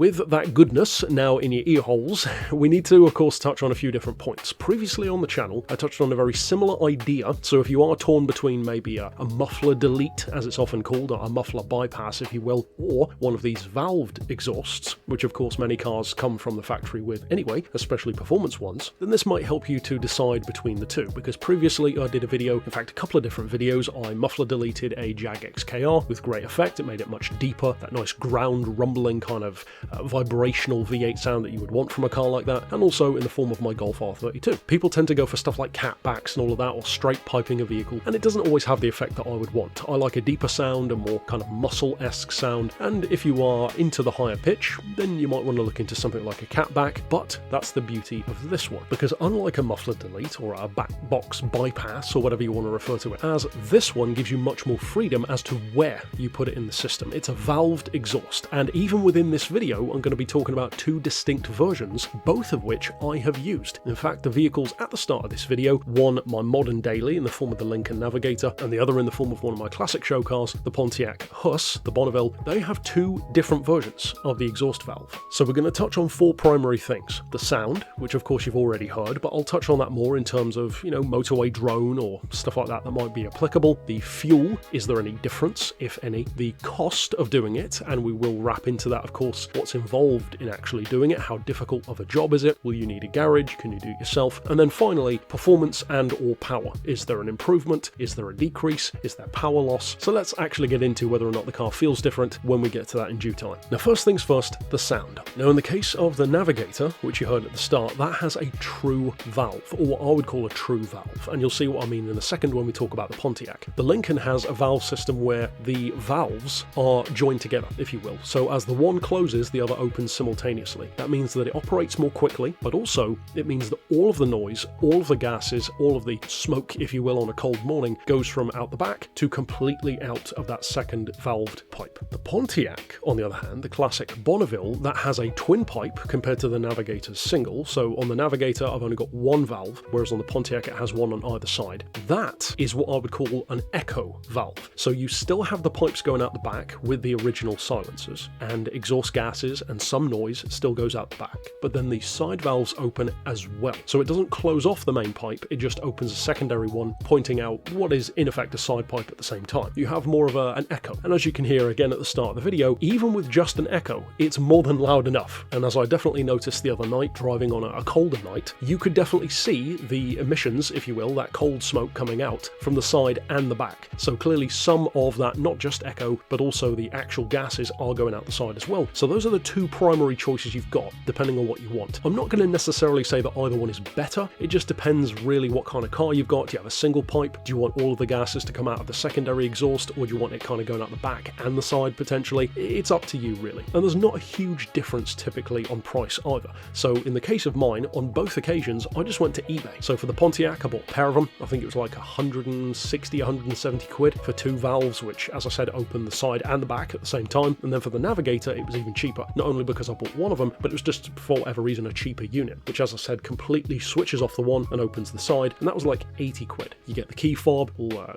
with that goodness now in your ear holes, we need to, of course, touch on a few different points. Previously on the channel, I touched on a very similar idea. So if you are torn between maybe a muffler delete, as it's often called, or a muffler bypass, if you will, or one of these valved exhausts, which of course many cars come from the factory with anyway, especially performance ones, then this might help you to decide between the two, because previously I did a video, in fact a couple of different videos, I muffler deleted a Jag XKR with great effect. It made it much deeper, that nice ground rumbling kind of vibrational V8 sound that you would want from a car like that, and also in the form of my Golf R32. People tend to go for stuff like catbacks and all of that, or straight piping a vehicle, and it doesn't always have the effect that I would want. I like a deeper sound, a more kind of muscle-esque sound, and if you are into the higher pitch, then you might want to look into something like a catback, but that's the beauty of this one, because unlike a muffler delete or a back box bypass or whatever you want to refer to it as, this one gives you much more freedom as to where you put it in the system. It's a valved exhaust, and even within this video I'm going to be talking about two distinct versions, both of which I have used. In fact, the vehicles at the start of this video, one my modern daily in the form of the Lincoln Navigator, and the other in the form of one of my classic show cars, the Pontiac the Bonneville, they have two different versions of the exhaust valve. So we're going to touch on four primary things. The sound, which of course you've already heard, but I'll touch on that more in terms of, motorway drone or stuff like that that might be applicable. The fuel, is there any difference, if any? The cost of doing it, and we will wrap into that, of course, what's involved in actually doing it, how difficult of a job is it, will you need a garage, can you do it yourself, and then finally, performance and or power. Is there an improvement? Is there a decrease? Is there power loss? So let's actually get into whether or not the car feels different when we get to that in due time. Now, first things first, the sound. Now, in the case of the Navigator, which you heard at the start, that has a true valve, or what I would call a true valve, and you'll see what I mean in a second when we talk about the Pontiac. The Lincoln has a valve system where the valves are joined together, if you will. So as the one closes, the other opens simultaneously. That means that it operates more quickly, but also it means that all of the noise, all of the gases, all of the smoke, if you will, on a cold morning goes from out the back to completely out of that second valved pipe. The Pontiac, on the other hand, the classic Bonneville, that has a twin pipe compared to the Navigator's single. So on the Navigator, I've only got one valve, whereas on the Pontiac, it has one on either side. That is what I would call an echo valve. So you still have the pipes going out the back with the original silencers, and exhaust gases and some noise still goes out the back. But then the side valves open as well. So it doesn't close off the main pipe, it just opens a secondary one, pointing out what is in effect a side pipe at the same time. You have more of an echo. And as you can hear again at the start of the video, even with just an echo, it's more than loud enough. And as I definitely noticed the other night, driving on a colder night, you could definitely see the emissions, if you will, that cold smoke coming out from the side and the back. So clearly some of that, not just echo, but also the actual gases are going out the side as well. So those are the two primary choices you've got, depending on what you want. I'm not going to necessarily say that either one is better. It just depends really what kind of car you've got. Do you have a single pipe? Do you want all of the gases to come out of the secondary exhaust, or do you want it kind of going out the back and the side potentially? It's up to you really. And there's not a huge difference typically on price either. So in the case of mine, on both occasions, I just went to eBay. So for the Pontiac, I bought a pair of them. I think it was like 160, 170 quid for two valves, which, as I said, open the side and the back at the same time. And then for the Navigator, it was even cheaper. Not only because I bought one of them, but it was just, for whatever reason, a cheaper unit, which, as I said, completely switches off the one and opens the side. And that was like 80 quid. You get the key fob,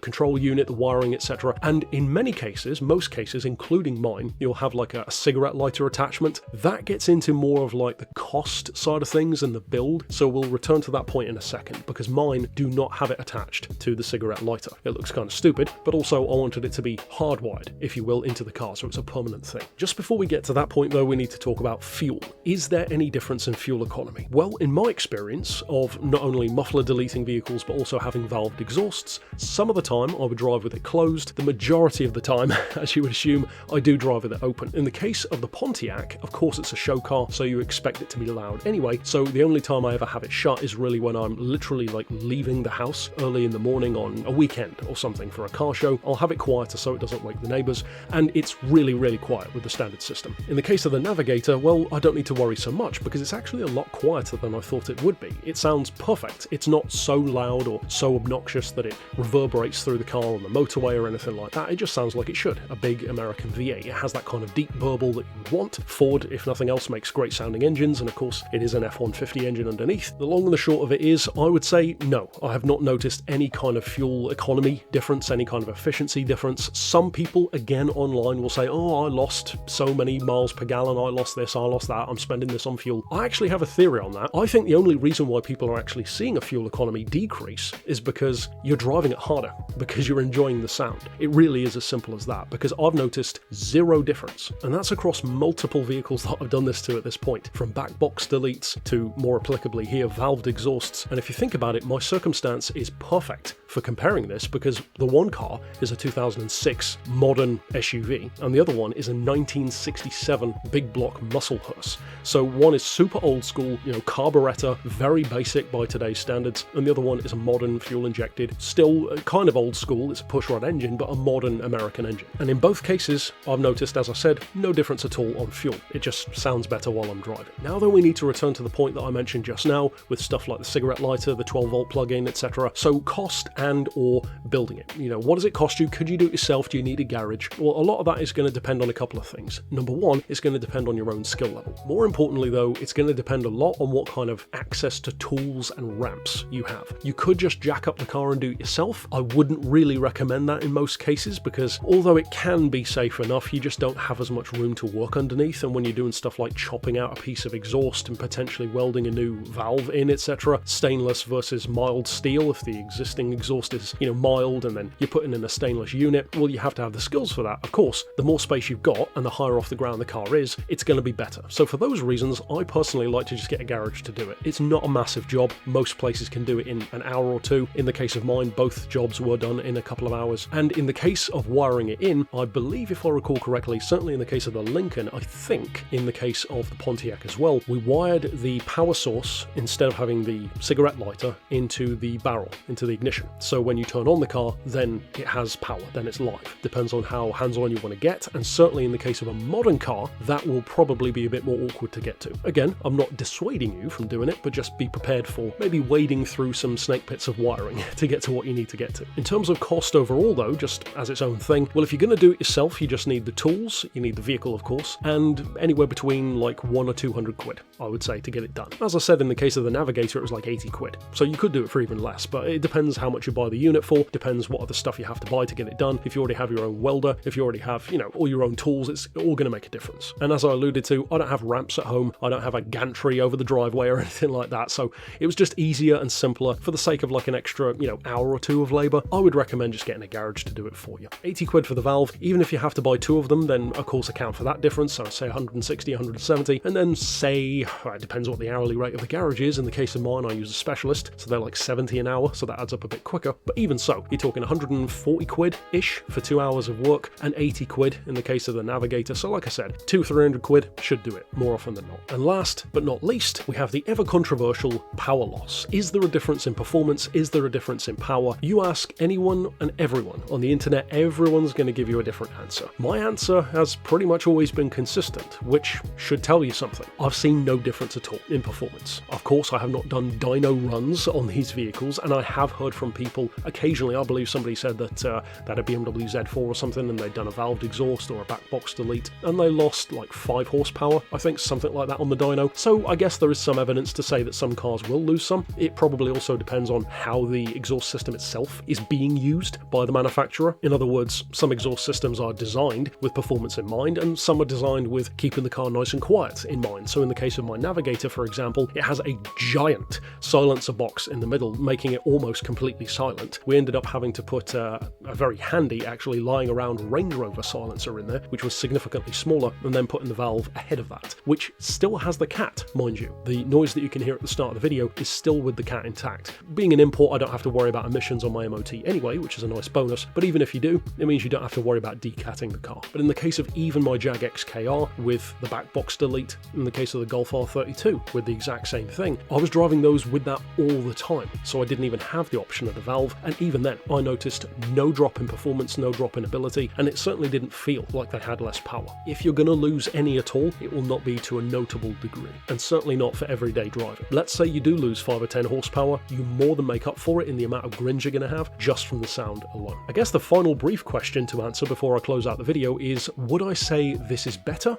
control unit, the wiring, etc. And in many cases, most cases, including mine, you'll have like a cigarette lighter attachment. That gets into more of like the cost side of things and the build. So we'll return to that point in a second, because mine do not have it attached to the cigarette lighter. It looks kind of stupid, but also I wanted it to be hardwired, if you will, into the car, so it's a permanent thing. Just before we get to that point though, we need to talk about fuel. Is there any difference in fuel economy? Well, in my experience of not only muffler deleting vehicles, but also having valved exhausts, some of the time I would drive with it closed. The majority of the time, as you would assume, I do drive with it open. In the case of the Pontiac, of course it's a show car, so you expect it to be loud anyway, so the only time I ever have it shut is really when I'm literally like leaving the house early in the morning on a weekend or something for a car show. I'll have it quieter so it doesn't wake the neighbours, and it's really, really quiet with the standard system. In the case of the Navigator, well, I don't need to worry so much because it's actually a lot quieter than I thought it would be. It sounds perfect. It's not so loud or so obnoxious that it reverberates through the car on the motorway or anything like that. It just sounds like it should. A big American V8. It has that kind of deep burble that you would want. Ford, if nothing else, makes great sounding engines, and of course it is an F-150 engine underneath. The long and the short of it is, I would say no. I have not noticed any kind of fuel economy difference, any kind of efficiency difference. Some people, again, online will say, oh, I lost so many miles per gallon gallon, I lost this, I lost that, I'm spending this on fuel. I actually have a theory on that. I think the only reason why people are actually seeing a fuel economy decrease is because you're driving it harder, because you're enjoying the sound. It really is as simple as that, because I've noticed zero difference, and that's across multiple vehicles that I've done this to at this point, from back box deletes to, more applicably here, valved exhausts. And if you think about it, my circumstance is perfect for comparing this, because the one car is a 2006 modern SUV and the other one is a 1967 big block muscle hearse. So one is super old school, carburettor, very basic by today's standards, and the other one is a modern fuel injected, still kind of old school, it's a pushrod engine, but a modern American engine. And in both cases, I've noticed, as I said, no difference at all on fuel. It just sounds better while I'm driving. Now though, we need to return to the point that I mentioned just now with stuff like the cigarette lighter, the 12-volt plug-in, etc. So cost and or building it. What does it cost you? Could you do it yourself? Do you need a garage? Well, a lot of that is going to depend on a couple of things. Number one, it's going to depend on your own skill level. More importantly though, it's going to depend a lot on what kind of access to tools and ramps you have. You could just jack up the car and do it yourself. I wouldn't really recommend that in most cases, because although it can be safe enough, you just don't have as much room to work underneath, and when you're doing stuff like chopping out a piece of exhaust and potentially welding a new valve in, etc., stainless versus mild steel, if the existing exhaust is mild and then you're putting in a stainless unit, well, you have to have the skills for that. Of course, the more space you've got and the higher off the ground the car is, it's going to be better. So for those reasons, I personally like to just get a garage to do it. It's not a massive job. Most places can do it in an hour or two. In the case of mine, both jobs were done in a couple of hours. And in the case of wiring it in, I believe, if I recall correctly, certainly in the case of the Lincoln, I think in the case of the Pontiac as well, we wired the power source, instead of having the cigarette lighter, into the barrel, into the ignition. So when you turn on the car, then it has power, then it's live. Depends on how hands-on you want to get, and certainly in the case of a modern car, that will probably be a bit more awkward to get to. Again, I'm not dissuading you from doing it, but just be prepared for maybe wading through some snake pits of wiring to get to what you need to get to. In terms of cost overall though, just as its own thing, well, if you're going to do it yourself, you just need the tools, you need the vehicle of course, and anywhere between like 100 or 200 quid, I would say, to get it done. As I said, in the case of the Navigator, it was like 80 quid. So you could do it for even less, but it depends how much you buy the unit for, depends what other stuff you have to buy to get it done. If you already have your own welder, if you already have, all your own tools, it's all going to make a difference. And as I alluded to, I don't have ramps at home, I don't have a gantry over the driveway or anything like that, so it was just easier and simpler. For the sake of like an extra, hour or two of labour, I would recommend just getting a garage to do it for you. 80 quid for the valve. Even if you have to buy two of them, then of course account for that difference, so say 160, 170, and then say, it depends what the hourly rate of the garage is. In the case of mine, I use a specialist, so they're like 70 an hour, so that adds up a bit quicker. But even so, you're talking 140 quid-ish for 2 hours of work, and 80 quid in the case of the Navigator. So like I said, 200-300 quid should do it, more often than not. And last but not least, we have the ever controversial power loss. Is there a difference in performance? Is there a difference in power? You ask anyone and everyone on the internet, everyone's going to give you a different answer. My answer has pretty much always been consistent, which should tell you something. I've seen no difference at all in performance. Of course, I have not done dyno runs on these vehicles, and I have heard from people occasionally. I believe somebody said that that a BMW Z4 or something, and they'd done a valved exhaust or a back box delete, and they lost like 5 horsepower, I think, something like that on the dyno. So I guess there is some evidence to say that some cars will lose some. It probably also depends on how the exhaust system itself is being used by the manufacturer. In other words, some exhaust systems are designed with performance in mind, and some are designed with keeping the car nice and quiet in mind. So in the case of my Navigator, for example, it has a giant silencer box in the middle, making it almost completely silent. We ended up having to put a very handy, actually lying around Range Rover silencer in there, which was significantly smaller, and then putting the valve ahead of that, which still has the cat, mind you. The noise that you can hear at the start of the video is still with the cat intact. Being an import, I don't have to worry about emissions on my MOT anyway, which is a nice bonus, but even if you do, it means you don't have to worry about decatting the car. But in the case of even my Jag XKR with the back box delete, in the case of the Golf R32 with the exact same thing, I was driving those with that all the time, so I didn't even have the option of the valve, and even then I noticed no drop in performance, no drop in ability, and it certainly didn't feel like they had less power. If you're going to lose any at all, it will not be to a notable degree, and certainly not for everyday driving. Let's say you do lose 5 or 10 horsepower, you more than make up for it in the amount of grins you're going to have just from the sound alone. I guess the final brief question to answer before I close out the video is, would I say this is better?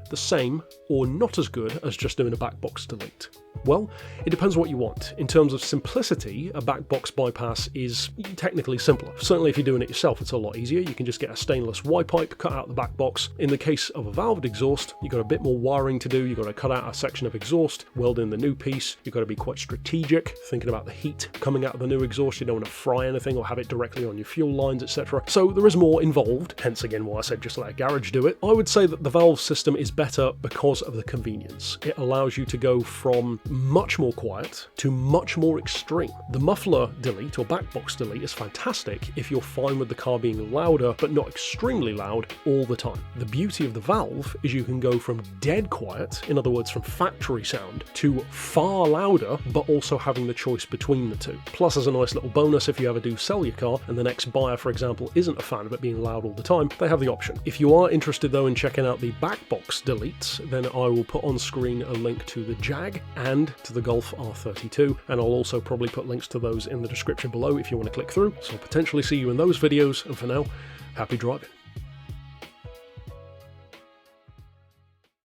the same, or not as good as just doing a back box delete? Well, it depends what you want. In terms of simplicity, a back box bypass is technically simpler. Certainly if you're doing it yourself, it's a lot easier. You can just get a stainless Y pipe, cut out the back box. In the case of a valved exhaust, you've got a bit more wiring to do. You've got to cut out a section of exhaust, weld in the new piece. You've got to be quite strategic, thinking about the heat coming out of the new exhaust. You don't want to fry anything or have it directly on your fuel lines, etc. So there is more involved, hence again why I said just let a garage do it. I would say that the valve system is better because of the convenience. It allows you to go from much more quiet to much more extreme. The muffler delete or back box delete is fantastic if you're fine with the car being louder but not extremely loud all the time. The beauty of the valve is you can go from dead quiet, in other words from factory sound, to far louder but also having the choice between the two. Plus as a nice little bonus, if you ever do sell your car and the next buyer for example isn't a fan of it being loud all the time, they have the option. If you are interested though in checking out the back box deletes, then I will put on screen a link to the Jag and to the Golf R32, and I'll also probably put links to those in the description below if you want to click through. So I'll potentially see you in those videos, and for now, happy driving.